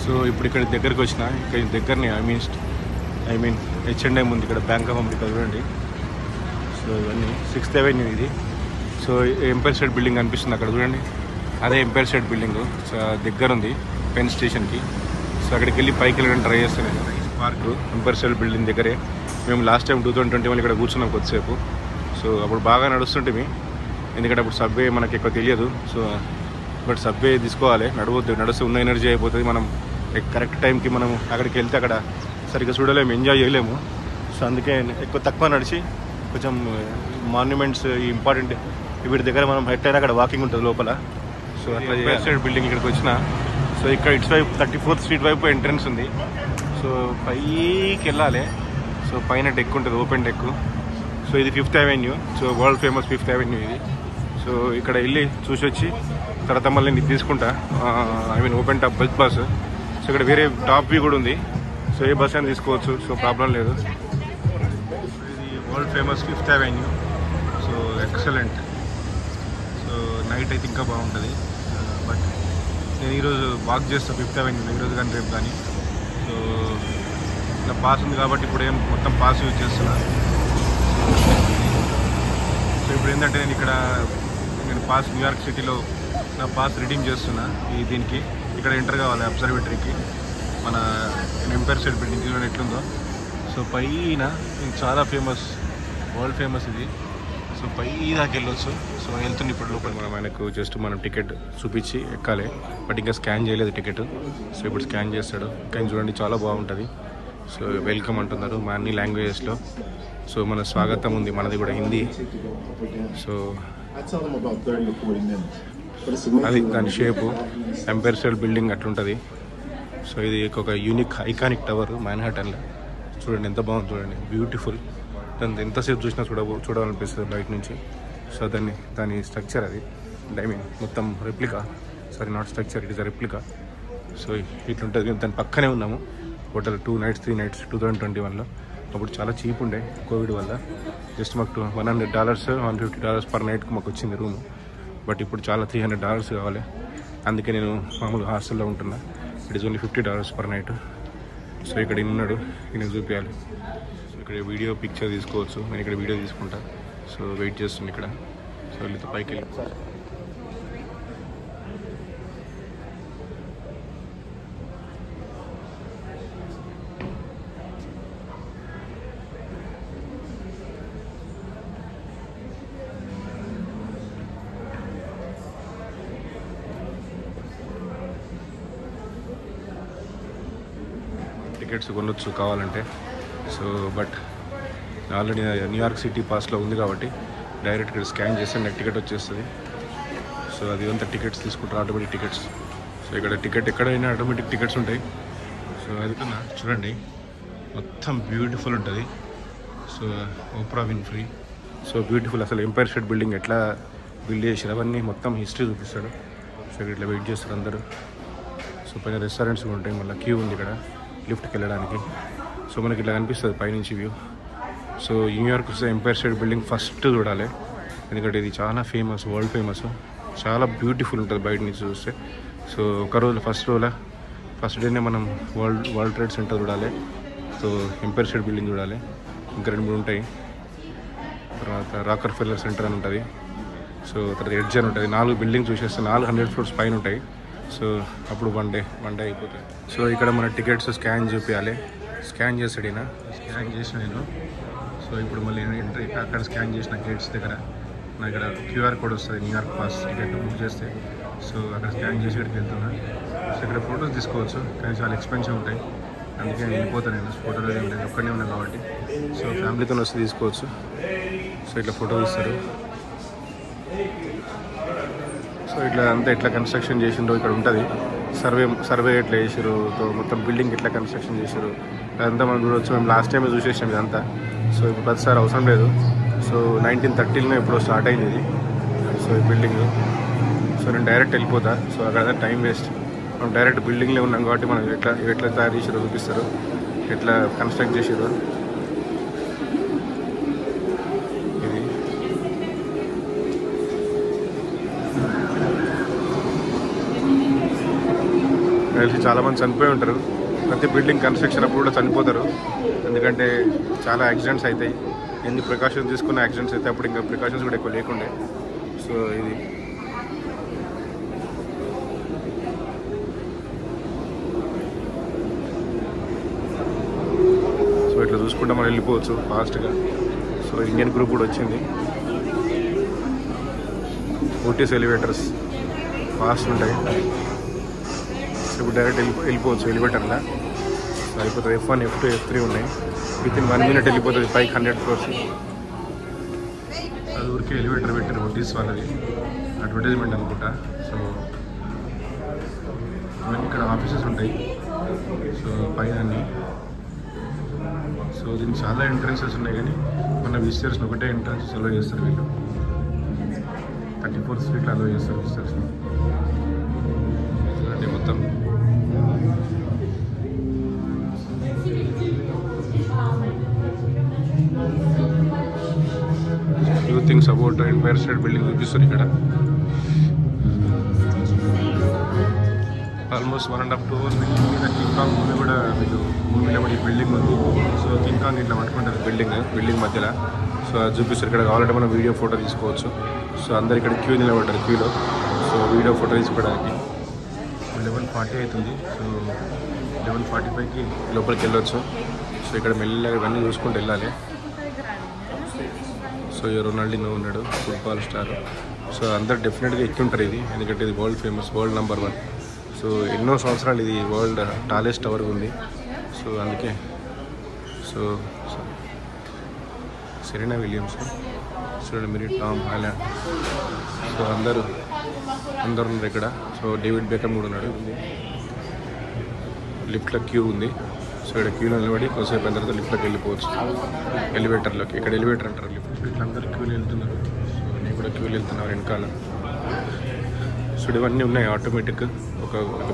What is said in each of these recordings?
So ఇప్పుడు ఇక్కడ దగ్గరికి వచ్చిన ఇక్కడ దగ్గరనే ఐ మీన్ H&M ఉంది ఇక్కడ, బ్యాంక్ ఆఫ్ అమెరికా చూడండి. సో ఇవన్నీ 6th Avenue ఇది. సో ఎంపైర్ స్టేట్ బిల్డింగ్ అనిపిస్తుంది అక్కడ చూడండి, అదే ఎంపైర్ స్టేట్ బిల్డింగ్. సో దగ్గర ఉంది పెన్ స్టేషన్కి. సో అక్కడికి వెళ్ళి పైకి వెళ్ళడానికి ట్రై చేస్తాను నేను. పార్క్ ఎంపైర్ స్టేట్ బిల్డింగ్ దగ్గరే. మేము లాస్ట్ టైం 2021 ఇక్కడ కూర్చున్నాం కొద్దిసేపు. సో అప్పుడు బాగా నడుస్తుంటే, ఎందుకంటే అప్పుడు సబ్వే మనకి ఎక్కువ తెలియదు. సో బట్ సబ్వే తీసుకోవాలి, నడుస్తే ఉన్న ఎనర్జీ అయిపోతుంది. మనం కరెక్ట్ టైంకి మనం అక్కడికి వెళ్తే అక్కడ సరిగ్గా చూడలేము, ఎంజాయ్ చేయలేము. సో అందుకే ఎక్కువ తక్కువ నడిచి కొంచెం మాన్యుమెంట్స్ ఇంపార్టెంట్ వీటి దగ్గర మనం ఎట్లయినా అక్కడ వాకింగ్ ఉంటుంది లోపల. సో అట్లా ఎంపైర్ స్టేట్ బిల్డింగ్ ఇక్కడికి వచ్చిన. సో ఇక్కడ ఇటు వైపు 34th Street వైపు ఎంట్రన్స్ ఉంది. సో పైకి వెళ్ళాలి. సో పైన డెక్ ఉంటుంది, ఓపెన్ డెక్. సో ఇది 5th Avenue. So world famous 5th Avenue ఇది. సో ఇక్కడ వెళ్ళి చూసి వచ్చి తర్వాత మళ్ళీ నేను తీసుకుంటా, I mean open top bus. So ఇక్కడ వేరే టాప్ వ్యూ కూడా ఉంది. సో ఏ బస్ అయినా తీసుకోవచ్చు, సో ప్రాబ్లం లేదు. ఇది world famous 5th Avenue. So excellent. So night అయితే ఇంకా బాగుంటుంది. బట్ నేను ఈరోజు వాక్ చేస్తాను 5th Avenue ఈరోజు కానీ రేపు కానీ. సో ఇలా పాస్ ఉంది కాబట్టి ఇప్పుడు ఏం మొత్తం పాస్ యూజ్ చేస్తున్నా. సో ఇప్పుడు ఏంటంటే నేను పాస్ న్యూయార్క్ సిటీలో నా పాస్ రిడీమ్ చేస్తున్నా. దీనికి ఇక్కడ ఎంటర్ కావాలి అబ్జర్వేటరీకి, మన ఎంపైర్ స్టేట్ బిల్డింగ్ చూడండి ఎట్లుందో. సో పైన చాలా ఫేమస్, వరల్డ్ ఫేమస్ ఇది. సో పై దాకా వెళ్ళొచ్చు. సో వెళ్తుంది ఇప్పుడు లోపల. మనం ఆయనకు జస్ట్ మనం టికెట్ చూపించి ఎక్కాలి, బట్ ఇంకా స్కాన్ చేయలేదు టికెట్. సో ఇప్పుడు స్కాన్ చేస్తాడు. కానీ చూడండి చాలా బాగుంటుంది. సో వెల్కమ్ అంటున్నారు మా అన్ని లాంగ్వేజెస్లో. సో మన స్వాగతం ఉంది, మనది కూడా హిందీ. సో అది దాని షేపు ఎంపైర్ స్టేట్ బిల్డింగ్ అట్లుంటుంది. సో ఇది ఒక యూనిక్ ఐకానిక్ టవర్ మ్యాన్హాటన్లో. చూడండి ఎంత బాగుంది, చూడండి బ్యూటిఫుల్. దాన్ని ఎంతసేపు చూసినా చూడాలనిపిస్తుంది బయట నుంచి. సో దాని స్ట్రక్చర్ అది, ఐ మీన్ మొత్తం replica, sorry not structure, it is a replica. So ఇట్లుంటుంది. దాని పక్కనే ఉన్నాము హోటల్ 2 nights 3 nights 2021లో. అప్పుడు చాలా చీప్ ఉండే కోవిడ్ వల్ల. జస్ట్ మాకు $100 $150 పర్ నైట్కి మాకు వచ్చింది రూము. బట్ ఇప్పుడు చాలా $300 కావాలి. అందుకే నేను మామూలు హాస్టల్లో ఉంటున్నా. It is only $50 per night. So ఇక్కడ ఉన్నాడు, ఈయన చూపించాలి. సో ఇక్కడ వీడియో పిక్చర్ తీసుకోవచ్చు. నేను ఇక్కడ వీడియో తీసుకుంటా. సో వెయిట్ చేస్తుంది ఇక్కడ. సో వీళ్ళతో పైకి వెళ్ళి టికెట్స్ కొనొచ్చు కావాలంటే. So but already New York city పాస్లో ఉంది కాబట్టి డైరెక్ట్ ఇక్కడ స్కాన్ చేస్తే నాకు టికెట్ వచ్చేస్తుంది. సో అది అంతా టికెట్స్ తీసుకుంటారు, ఆటోమేటిక్ టికెట్స్. సో ఇక్కడ టికెట్ ఎక్కడైనా ఆటోమేటిక్ టికెట్స్ ఉంటాయి. సో అది చూడండి మొత్తం బ్యూటిఫుల్ ఉంటుంది. So opera Winfrey. So beautiful. అసలు ఎంపైర్ స్టేట్ బిల్డింగ్ ఎట్లా బిల్డ్ చేసారు అవన్నీ మొత్తం హిస్టరీ చూపిస్తాడు. సో ఇక్కడ ఇట్లా వెయిట్ చేస్తారు అందరూ. సో పైన రెస్టారెంట్స్ కూడా ఉంటాయి, మళ్ళీ క్యూ ఉంది ఇక్కడ లిఫ్ట్కి వెళ్ళడానికి. సో మనకి ఇట్లా కనిపిస్తుంది పైనుంచి view. So New York Empire State Building first చూడాలి, ఎందుకంటే ఇది చాలా ఫేమస్, వరల్డ్ ఫేమస్. చాలా బ్యూటిఫుల్ ఉంటుంది బయట నుంచి చూస్తే. సో ఫస్ట్ డేనే మనం వరల్డ్ ట్రేడ్ సెంటర్ చూడాలి. సో ఎంపైర్ స్టేట్ బిల్డింగ్ చూడాలి. ఇంకా 2-3 ఉంటాయి. తర్వాత రాకర్ ఫెల్లర్ సెంటర్ అని ఉంటుంది. సో తర్వాత ఎడ్జ్ అని ఉంటుంది. 4 బిల్డింగ్ చూసేస్తే 400 floors పైన ఉంటాయి. సో అప్పుడు వన్ డే అయిపోతుంది. సో ఇక్కడ మన టికెట్స్ స్కాన్ చూపించాలి. స్కాన్ చేస్తాడు ఈయన. స్కాన్ చేసిన నేను. సో ఇప్పుడు మళ్ళీ ఎంట్రీ అక్కడ స్కాన్ చేసిన గేట్స్ దగ్గర నాకు ఇక్కడ QR కోడ్ వస్తుంది, న్యూయార్క్ పాస్ టికెట్ బుక్ చేస్తే. సో అక్కడ స్కాన్ చేసి ఇక్కడికి వెళ్తున్నా. సో ఇక్కడ ఫొటోస్ తీసుకోవచ్చు, కానీ చాలా ఎక్స్పెన్సివ్ ఉంటాయి. అందుకే నేను వెళ్ళిపోతాను. నేను ఫోటోలో నేను ఒక్కడే ఉన్నాను కాబట్టి. సో ఫ్యామిలీతో వస్తే తీసుకోవచ్చు. సో ఇట్లా ఫోటో తీస్తారు. సో ఇట్లా అంతా ఎట్లా కన్స్ట్రక్షన్ చేసిండో ఇక్కడ ఉంటుంది. సర్వే ఎట్లా చేసారు, మొత్తం బిల్డింగ్ ఎట్లా కన్స్ట్రక్షన్ చేశారు అదంతా మనం చూడవచ్చు. మేము లాస్ట్ టైమే చూసేసాం ఇదంతా. సో ఇప్పుడు ప్రతిసారి అవసరం లేదు. సో 1930లో ఎప్పుడో స్టార్ట్ అయింది ఇది. సో ఈ బిల్డింగ్. సో నేను డైరెక్ట్ వెళ్ళిపోతా. సో అక్కడ టైం వేస్ట్. మనం డైరెక్ట్ బిల్డింగ్లో ఉన్నాం కాబట్టి మనం ఎట్లా తయారు చేసారో చూపిస్తారు, ఎట్లా కన్స్ట్రక్ట్ చేసారో. ఇది కలిసి చాలామంది చనిపోయి ఉంటారు. ప్రతి బిల్డింగ్ కన్స్ట్రక్షన్ అప్పుడు కూడా చనిపోతారు, ఎందుకంటే చాలా యాక్సిడెంట్స్ అవుతాయి. ఎన్ని ప్రికాషన్స్ తీసుకున్న యాక్సిడెంట్స్ అయితే అప్పుడు ఇంకా ప్రికాషన్స్ కూడా ఎక్కువ లేకుండే. సో ఇది ఇట్లా చూసుకుంటే మనం వెళ్ళిపోవచ్చు ఫాస్ట్గా. సో ఇండియన్ గ్రూప్ కూడా వచ్చింది. ఓటీఎస్ ఎలివేటర్స్ ఫాస్ట్ ఉంటాయి. ఇప్పుడు డైరెక్ట్ వెళ్ళిపోవచ్చు ఎలివేటర్లో. అయిపోతుంది. F1, F2, F3 ఉన్నాయి. విత్ ఇన్ 1 minute వెళ్ళిపోతుంది పైకి 100 floors. అది ఊరికే ఎలివేటర్ పెట్టారు ఓటీఎస్ వాళ్ళది, అడ్వర్టైజ్మెంట్ అనుకుంటా. సో ఇవన్నీ ఇక్కడ ఆఫీసెస్ ఉంటాయి. సో పైన అన్నీ. సో దీనికి చాలా ఎంట్రన్సెస్ ఉన్నాయి, కానీ మన విజిటర్స్ని ఒకటే ఎంట్రన్సెస్ అలో చేస్తారు వీళ్ళు. 34th Streetలో అలో చేస్తారు విజిటర్స్ని. అంటే మొత్తం few things about Empire State Building చూపిస్తారు ఇక్కడ. ఆల్మోస్ట్ 1.5 to 2 hours మీద కింగ్ కాంగ్ మూవీ కూడా వీళ్ళు మూవీలో కూడా ఈ బిల్డింగ్ ఉంది. సో కింగ్ కాంగ్ ఇట్లా పట్టుకుంటారు బిల్డింగ్ మధ్యలో. సో అది చూపిస్తారు. ఇక్కడ కావాలంటే మనం వీడియో ఫోటో తీసుకోవచ్చు. సో అందరు ఇక్కడ క్యూ నిలబడ్డారు క్యూలో. సో వీడియో ఫోటో తీసుకోవడానికి 11:40 అవుతుంది. సో 11:45కి లోపలికి వెళ్ళొచ్చు. సో ఇక్కడ మెల్లగా ఇవన్నీ చూసుకుంటూ వెళ్ళాలి. సో ఈ రొనాల్డినో ఉన్నాడు, ఫుట్బాల్ స్టార్. సో అందరు డెఫినెట్గా ఎక్కి ఉంటారు ఇది, ఎందుకంటే ఇది world famous, world number 1. So ఎన్నో సంవత్సరాలు ఇది వరల్డ్ టాలెస్ట్ టవర్ ఉంది. సో అందుకే సో సెరీనా విలియమ్స్, చూడండి మీరు, టామ్ హాలండ్. సో అందరూ ఉన్నారు ఇక్కడ. సో డేవిడ్ బెకమ్ కూడా ఉన్నాడు. లిఫ్ట్లో క్యూ ఉంది. సో ఇక్కడ క్యూలో నిలబడి కొద్దిసేపు అయిన తర్వాత లిఫ్ట్లోకి వెళ్ళిపోవచ్చు, ఎలివేటర్లోకి. ఇక్కడ ఎలివేటర్ అంటారు లిఫ్ట్. ఇట్లా అందరూ క్యూలు వెళ్తున్నారు. సో నేను కూడా క్యూలు వెళ్తున్నారు వెనకాల. సో ఇవన్నీ ఉన్నాయి ఆటోమేటిక్. ఒక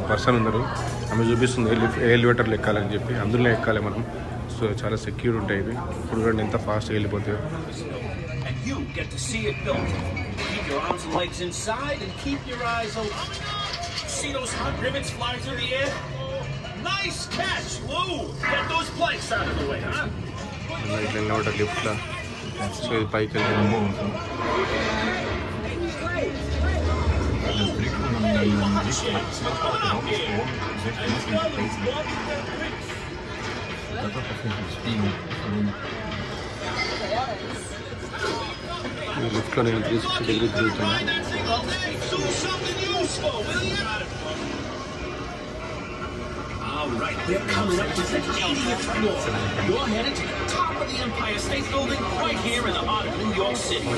పర్సన్ ఉన్నారు, ఆమె చూపిస్తుంది ఎలివేటర్లో ఎక్కాలని చెప్పి. అందులో ఎక్కాలి మనం. సో చాలా సెక్యూర్ ఉంటాయి ఇవి. ఇప్పుడు కూడా ఎంత ఫాస్ట్గా వెళ్ళిపోతాయో. ఇట్లా నిలబడ్డారు లిఫ్ట్లో. సో ఇది పైకి వెళ్తాము. ఈ లిఫ్ట్లో నేను 360 degrees తిరుగుతున్నా. Right, we're coming up to the 80th floor. You're headed to the top of the Empire State Building right here in the heart of New York City.